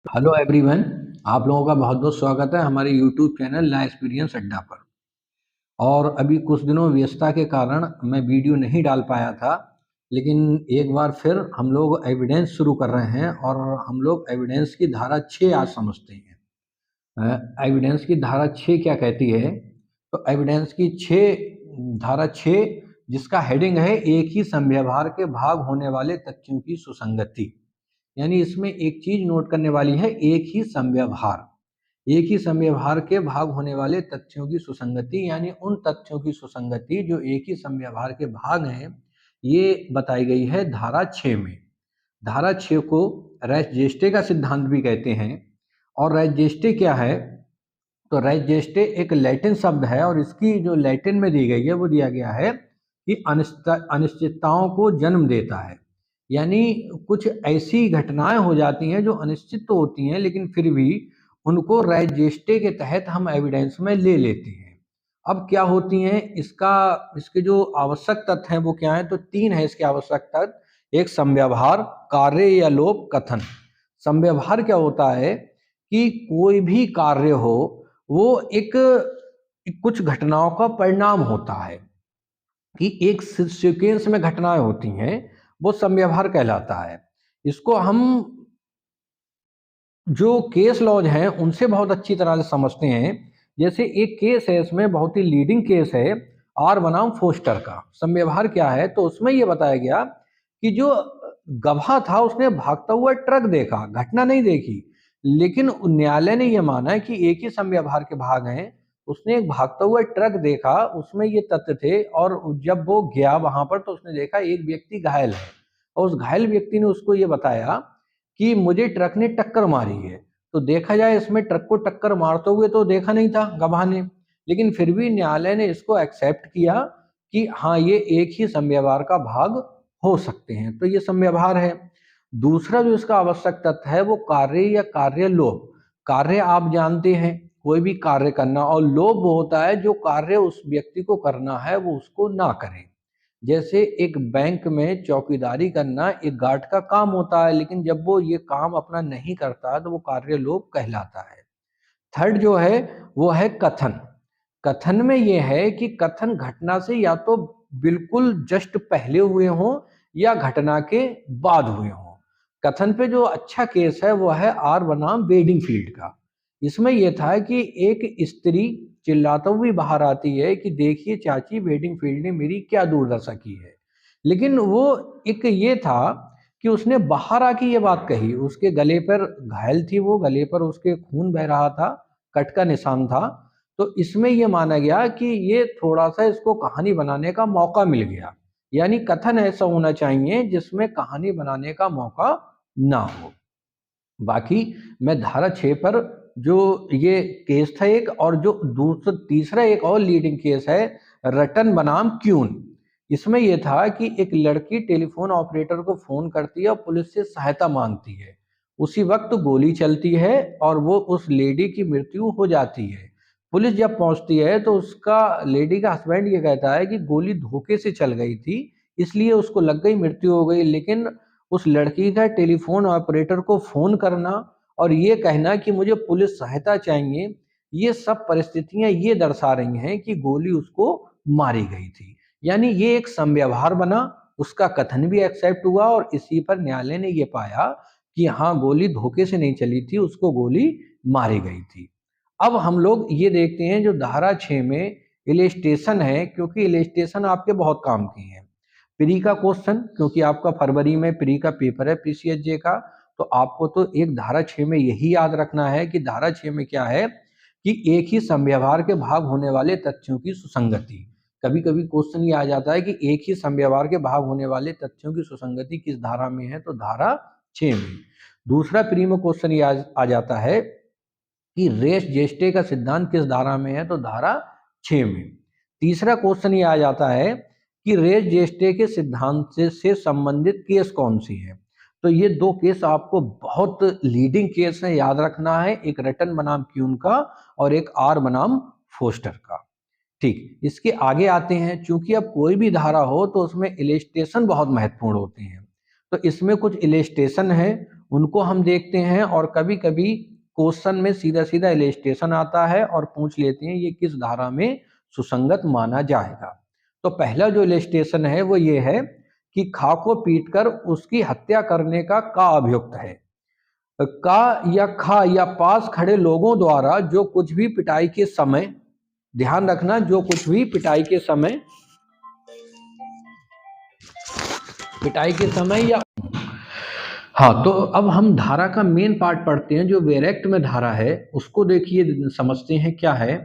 Hello everyone. आप लोगों का बहुत बहुत स्वागत है हमारे यूट्यूब चैनल ला एक्सपीरियंस अड्डा पर। और अभी कुछ दिनों व्यस्तता के कारण मैं वीडियो नहीं डाल पाया था, लेकिन एक बार फिर हम लोग एविडेंस शुरू कर रहे हैं और हम लोग एविडेंस की धारा 6 आज समझते हैं। एविडेंस की धारा 6 क्या कहती है? तो एविडेंस की धारा 6 जिसका हेडिंग है एक ही समव्यवहार के भाग होने वाले तथ्यों की सुसंगति। यानी इसमें एक चीज नोट करने वाली है, एक ही समव्यवहार के भाग होने वाले तथ्यों की सुसंगति, यानी उन तथ्यों की सुसंगति जो एक ही समव्यवहार के भाग हैं, ये बताई गई है धारा 6 में। धारा 6 को रैच-जेस्टे का सिद्धांत भी कहते हैं। और रैच-जेस्टे क्या है? तो रैच-जेस्टे एक लैटिन शब्द है और इसकी जो लैटिन में दी गई है वो दिया गया है कि अनिश्चितताओं को जन्म देता है। यानी कुछ ऐसी घटनाएं हो जाती हैं जो अनिश्चित तो होती हैं, लेकिन फिर भी उनको रैच-जेस्टे के तहत हम एविडेंस में ले लेते हैं। अब क्या होती हैं इसके जो आवश्यक तथ्य हैं वो क्या हैं? तो 3 है इसके आवश्यक तथ्य। एक समव्यवहार, कार्य या लोप, कथन। समव्यवहार क्या होता है कि कोई भी कार्य हो वो एक कुछ घटनाओं का परिणाम होता है, कि एक सीक्वेंस में घटनाएं होती हैं, वो समव्यवहार कहलाता है। इसको हम जो केस लॉज हैं उनसे बहुत अच्छी तरह से समझते हैं। जैसे एक केस है, इसमें बहुत ही लीडिंग केस है, आर बनाम फोस्टर का। समव्यवहार क्या है? तो उसमें यह बताया गया कि जो गवाह था उसने भागता हुआ ट्रक देखा, घटना नहीं देखी, लेकिन न्यायालय ने यह माना कि एक ही समव्यवहार के भाग हैं। उसने एक भागता हुआ ट्रक देखा, उसमें ये तथ्य थे, और जब वो गया वहां पर तो उसने देखा एक व्यक्ति घायल है, और उस घायल व्यक्ति ने उसको ये बताया कि मुझे ट्रक ने टक्कर मारी है। तो देखा जाए इसमें ट्रक को टक्कर मारते हुए तो देखा नहीं था गवाह ने, लेकिन फिर भी न्यायालय ने इसको एक्सेप्ट किया कि हाँ, ये एक ही समव्यवहार का भाग हो सकते हैं, तो ये समव्यवहार है। दूसरा जो इसका आवश्यक तथ्य है वो कार्य या कार्य लोप। कार्य आप जानते हैं, कोई भी कार्य करना, और लोप वो होता है जो कार्य उस व्यक्ति को करना है वो उसको ना करे। जैसे एक बैंक में चौकीदारी करना एक गार्ड का काम होता है, लेकिन जब वो ये काम अपना नहीं करता तो वो कार्य लोप कहलाता है। थर्ड जो है वो है कथन। कथन में ये है कि कथन घटना से या तो बिल्कुल जस्ट पहले हुए हों या घटना के बाद हुए हों। कथन पे जो अच्छा केस है वो है आर बनाम बेडिंगफील्ड का। इसमें यह था कि एक स्त्री चिल्लाते हुए बाहर आती है कि देखिए चाची, बेडिंगफील्ड ने मेरी क्या दुर्दशा की है। लेकिन वो एक ये था कि उसने बाहर आके ये बात कही, उसके गले पर घायल थी, वो गले पर उसके खून बह रहा था, कट का निशान था। तो इसमें ये माना गया कि ये थोड़ा सा इसको कहानी बनाने का मौका मिल गया। यानी कथन ऐसा होना चाहिए जिसमें कहानी बनाने का मौका ना हो। बाकी मैं धारा 6 पर जो ये केस था एक, और जो दूसरा तीसरा एक और लीडिंग केस है रटन बनाम क्यून। इसमें यह था कि एक लड़की टेलीफोन ऑपरेटर को फोन करती है और पुलिस से सहायता मांगती है। उसी वक्त गोली चलती है और वो उस लेडी की मृत्यु हो जाती है। पुलिस जब पहुंचती है तो उसका लेडी का हस्बैंड ये कहता है कि गोली धोखे से चल गई थी, इसलिए उसको लग गई, मृत्यु हो गई। लेकिन उस लड़की का टेलीफोन ऑपरेटर को फोन करना और ये कहना कि मुझे पुलिस सहायता चाहिए, ये सब परिस्थितियां ये दर्शा रही हैं कि गोली उसको मारी गई थी। यानी ये एक समव्यवहार बना, उसका कथन भी एक्सेप्ट हुआ, और इसी पर न्यायालय ने ये पाया कि हाँ, गोली धोखे से नहीं चली थी, उसको गोली मारी गई थी। अब हम लोग ये देखते हैं जो धारा 6 में इलिस्ट्रेशन है, क्योंकि इलिस्ट्रेशन आपके बहुत काम की हैं। प्री का क्वेश्चन, क्योंकि आपका फरवरी में प्री का पेपर है पीसीएसजे का, तो आपको तो एक धारा 6 में यही याद रखना है कि धारा 6 में क्या है कि एक ही समव्यवहार के भाग होने वाले तथ्यों की सुसंगति। कभी कभी क्वेश्चन ये आ जाता है कि एक ही समव्यवहार के भाग होने वाले तथ्यों की सुसंगति किस धारा में है? तो धारा 6 में। दूसरा प्री में क्वेश्चन ये आ जाता है कि रेस जेस्टे का सिद्धांत किस धारा में है? तो धारा 6 में। तीसरा क्वेश्चन ये आ जाता है कि रेस जेस्टे के सिद्धांत से संबंधित केस कौन सी है? तो ये दो केस आपको बहुत लीडिंग केस है, याद रखना है, एक रटन बनाम क्यून का और एक आर बनाम फोस्टर का। ठीक, इसके आगे आते हैं। चूंकि अब कोई भी धारा हो तो उसमें इलिस्ट्रेशन बहुत महत्वपूर्ण होते हैं, तो इसमें कुछ इलिस्ट्रेशन है उनको हम देखते हैं, और कभी कभी क्वेश्चन में सीधा सीधा इलस्ट्रेशन आता है और पूछ लेते हैं ये किस धारा में सुसंगत माना जाएगा। तो पहला जो इलस्ट्रेशन है वो ये है कि खा को पीटकर उसकी हत्या करने का अभियुक्त है। का या खा या पास खड़े लोगों द्वारा जो कुछ भी पिटाई के समय, ध्यान रखना, जो कुछ भी पिटाई के समय या, हाँ, तो अब हम धारा का मेन पार्ट पढ़ते हैं। जो वेरेक्ट में धारा है उसको देखिए, समझते हैं क्या है।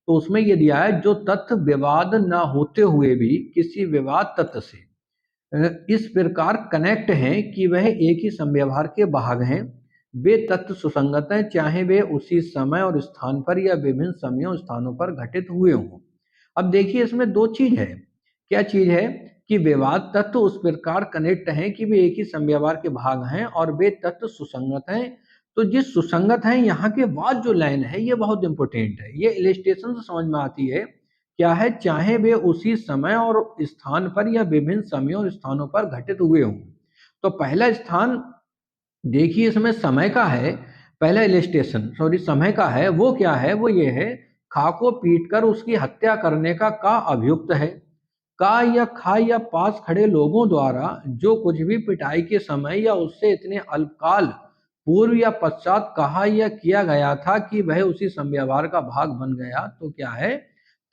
तो उसमें ये दिया है जो तथ्य विवाद ना होते हुए भी किसी विवाद तत्व से इस प्रकार कनेक्ट हैं कि वह एक ही संव्यवहार के भाग हैं, वे तत्व सुसंगत हैं, चाहे वे उसी समय और स्थान पर या विभिन्न समयों स्थानों पर घटित हुए हों। अब देखिए इसमें दो चीज है। क्या चीज है कि विवाद तत्व उस प्रकार कनेक्ट हैं कि वे एक ही संव्यवहार के भाग हैं और वे तत्व सुसंगत हैं। तो जिस सुसंगत है, यहाँ के बाद जो लाइन है ये बहुत इंपॉर्टेंट है, ये इलस्ट्रेशन से समझ में आती है। क्या है, चाहे वे उसी समय और स्थान पर या विभिन्न समयों और स्थानों पर घटित हुए हों। तो पहला स्थान देखिए इसमें समय का है, पहला इलस्ट्रेशन सॉरी समय का है, वो क्या है, वो ये है खा को पीटकर उसकी हत्या करने का अभियुक्त है। का या खा या पास खड़े लोगों द्वारा जो कुछ भी पिटाई के समय या उससे इतने अल्पकाल पूर्व या पश्चात कहा या किया गया था कि वह उसी संव्यवहार का भाग बन गया, तो क्या है,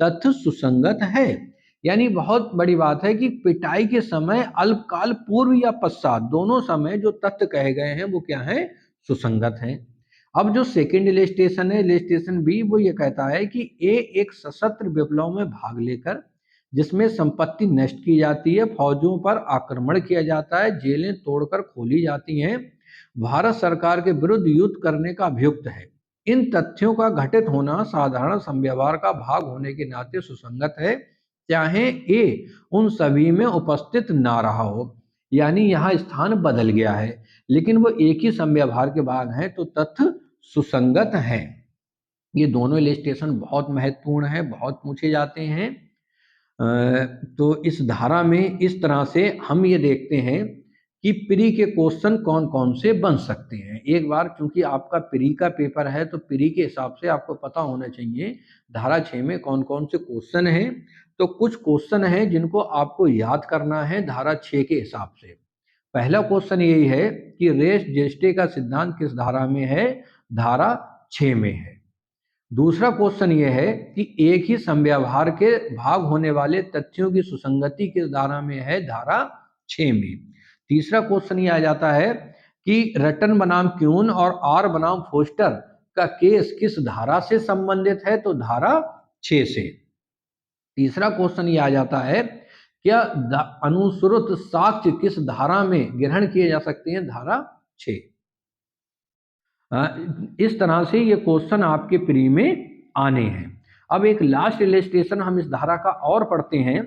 तथ्य सुसंगत है। यानी बहुत बड़ी बात है कि पिटाई के समय अल्पकाल पूर्व या पश्चात दोनों समय जो तथ्य कहे गए हैं वो क्या है, सुसंगत हैं। अब जो सेकंड इलस्ट्रेशन है, इलस्ट्रेशन बी, वो ये कहता है कि ए एक सशस्त्र विप्लव में भाग लेकर जिसमें संपत्ति नष्ट की जाती है, फौजों पर आक्रमण किया जाता है, जेलें तोड़कर खोली जाती हैं, भारत सरकार के विरुद्ध युद्ध करने का अभियुक्त है। इन तथ्यों का घटित होना साधारण संव्यवहार का भाग होने के नाते सुसंगत है, चाहे ए उन सभी में उपस्थित ना रहा हो। यानी यहाँ स्थान बदल गया है लेकिन वो एक ही संव्यवहार के भाग हैं, तो तथ्य सुसंगत हैं। ये दोनों इलस्ट्रेशन बहुत महत्वपूर्ण है, बहुत पूछे जाते हैं। तो इस धारा में इस तरह से हम ये देखते हैं कि प्री के क्वेश्चन कौन कौन से बन सकते हैं। एक बार चूंकि आपका प्री का पेपर है तो प्री के हिसाब से आपको पता होना चाहिए धारा 6 में कौन कौन से क्वेश्चन हैं। तो कुछ क्वेश्चन हैं जिनको आपको याद करना है धारा 6 के हिसाब से। पहला क्वेश्चन यही है कि रेस जेस्टे का सिद्धांत किस धारा में है, धारा 6 में है। दूसरा क्वेश्चन ये है कि एक ही संव्यवहार के भाग होने वाले तथ्यों की सुसंगति किस धारा में है, धारा 6 में। तीसरा क्वेश्चन ये आ जाता है कि रटन बनाम क्यून और आर बनाम फोस्टर का केस किस धारा से संबंधित है, तो धारा 6 से। तीसरा क्वेश्चन ये आ जाता है क्या अनुश्रुत साक्ष्य किस धारा में ग्रहण किए जा सकते हैं, धारा 6। इस तरह से ये क्वेश्चन आपके प्री में आने हैं। अब एक लास्ट इलस्ट्रेशन हम इस धारा का और पढ़ते हैं,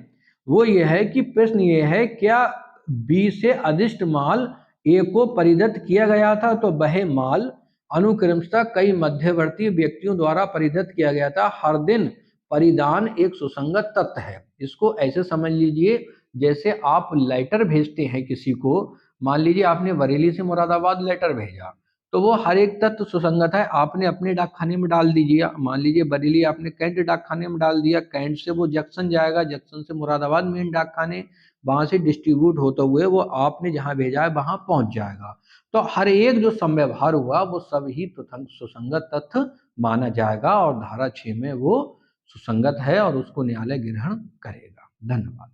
वो ये है कि प्रश्न ये है क्या बी से अधिष्ट माल ए को परिदत्त किया गया था, तो वह माल अनुक्रमशः कई मध्यवर्ती व्यक्तियों द्वारा परिदत्त किया गया था। हर दिन परिधान एक सुसंगत तथ्य है। इसको ऐसे समझ लीजिए जैसे आप लेटर भेजते हैं किसी को, मान लीजिए आपने बरेली से मुरादाबाद लेटर भेजा, तो वो हर एक तत्व सुसंगत है। आपने अपने डाकखाने में डाल दीजिए, मान लीजिए बरेली आपने कैंट डाकखाने में डाल दिया, कैंट से वो जंक्शन जाएगा, जंक्शन से मुरादाबाद मेन डाकखाने, वहां से डिस्ट्रीब्यूट होते हुए वो आपने जहां भेजा है वहां पहुंच जाएगा। तो हर एक जो संव्यवहार हुआ वो सब ही सुसंगत तथ्य माना जाएगा और धारा 6 में वो सुसंगत है और उसको न्यायालय ग्रहण करेगा। धन्यवाद।